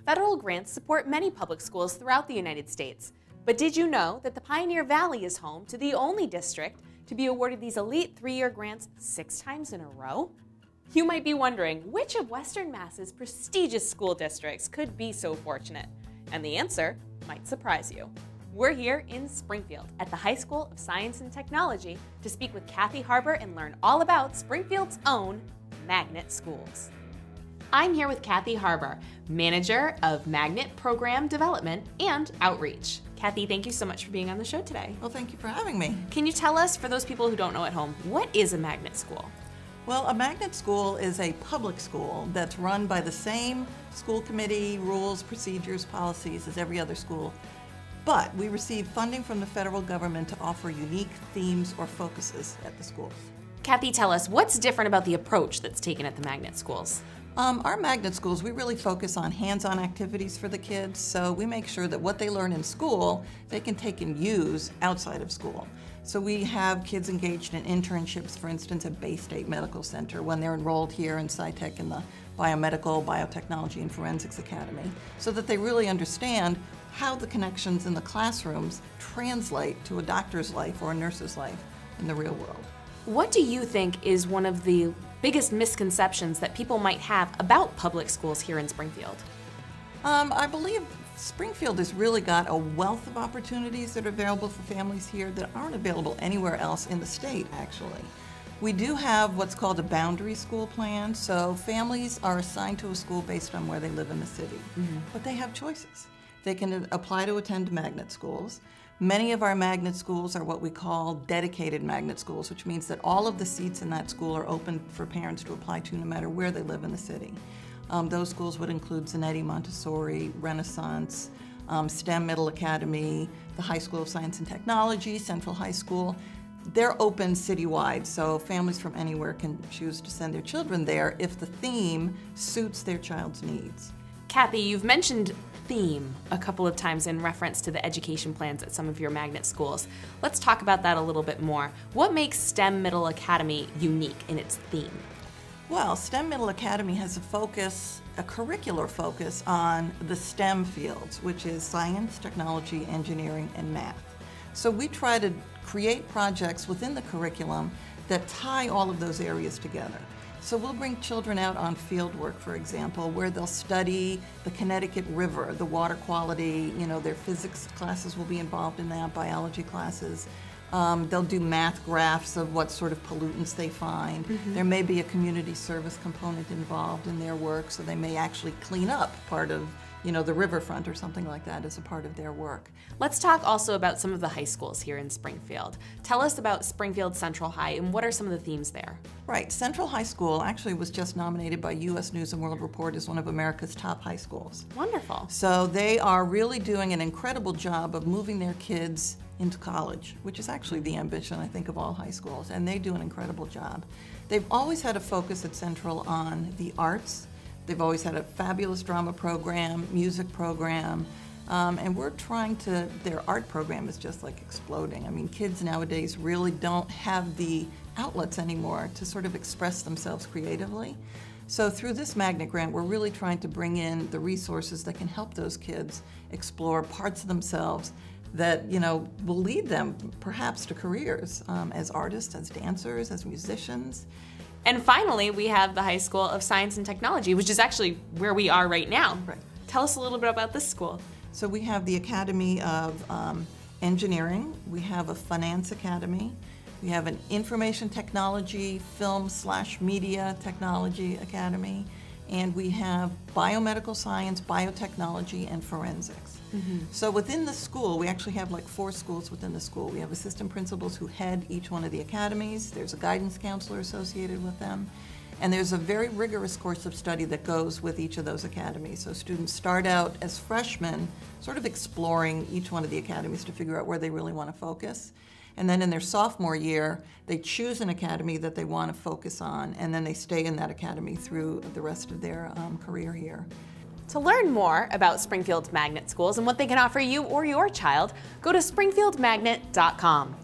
Federal grants support many public schools throughout the United States. But did you know that the Pioneer Valley is home to the only district to be awarded these elite 3-year grants 6 times in a row? You might be wondering, which of Western Mass's prestigious school districts could be so fortunate? And the answer might surprise you. We're here in Springfield at the High School of Science and Technology to speak with Kathy Harbour and learn all about Springfield's own magnet schools. I'm here with Kathy Harbour, Manager of Magnet Program Development and Outreach. Kathy, thank you so much for being on the show today. Well, thank you for having me. Can you tell us, for those people who don't know at home, what is a magnet school? Well, a magnet school is a public school that's run by the same school committee, rules, procedures, policies as every other school. But we receive funding from the federal government to offer unique themes or focuses at the schools. Kathy, tell us, what's different about the approach that's taken at the magnet schools? Our magnet schools, we really focus on hands-on activities for the kids, so we make sure that what they learn in school, they can take and use outside of school. So we have kids engaged in internships, for instance, at Bay State Medical Center when they're enrolled here in SciTech in the Biomedical, Biotechnology, and Forensics Academy, so that they really understand how the connections in the classrooms translate to a doctor's life or a nurse's life in the real world. What do you think is one of the biggest misconceptions that people might have about public schools here in Springfield? I believe Springfield has really got a wealth of opportunities that are available for families here that aren't available anywhere else in the state, actually. We do have what's called a boundary school plan, so families are assigned to a school based on where they live in the city. But they have choices. They can apply to attend magnet schools. Many of our magnet schools are what we call dedicated magnet schools, which means that all of the seats in that school are open for parents to apply to no matter where they live in the city. Those schools would include Zanetti Montessori, Renaissance, STEM Middle Academy, the High School of Science and Technology, Central High School. They're open citywide, so families from anywhere can choose to send their children there if the theme suits their child's needs. Kathy, you've mentioned theme a couple of times in reference to the education plans at some of your magnet schools. Let's talk about that a little bit more. What makes STEM Middle Academy unique in its theme? Well, STEM Middle Academy has a curricular focus on the STEM fields, which is science, technology, engineering, and math. So we try to create projects within the curriculum that tie all of those areas together. So we'll bring children out on field work, for example, where they'll study the Connecticut River, the water quality, their physics classes will be involved in that, biology classes. They'll do math graphs of what sort of pollutants they find. There may be a community service component involved in their work, so they may actually clean up part of the riverfront or something like that as a part of their work. Let's talk also about some of the high schools here in Springfield. Tell us about Springfield Central High and what are some of the themes there? Right, Central High School actually was just nominated by U.S. News & World Report as one of America's top high schools. Wonderful. So they are really doing an incredible job of moving their kids into college, which is actually the ambition, I think, of all high schools, and they do an incredible job. They've always had a focus at Central on the arts. They've always had a fabulous drama program, music program, and we're trying to, their art program is just like exploding. I mean, kids nowadays really don't have the outlets anymore to sort of express themselves creatively. So through this magnet grant, we're really trying to bring in the resources that can help those kids explore parts of themselves that will lead them perhaps to careers as artists, as dancers, as musicians. And finally, we have the High School of Science and Technology, which is actually where we are right now. Right. Tell us a little bit about this school. So we have the Academy of Engineering, we have a Finance Academy, we have an Information Technology, Film/Media Technology Academy, and we have Biomedical Science, Biotechnology, and Forensics. So within the school, we actually have like 4 schools within the school. We have assistant principals who head each one of the academies. There's a guidance counselor associated with them. And there's a very rigorous course of study that goes with each of those academies. So students start out as freshmen, sort of exploring each one of the academies to figure out where they really want to focus. And then in their sophomore year, they choose an academy that they want to focus on, and then they stay in that academy through the rest of their career here. To learn more about Springfield's magnet schools and what they can offer you or your child, go to springfieldmagnet.com.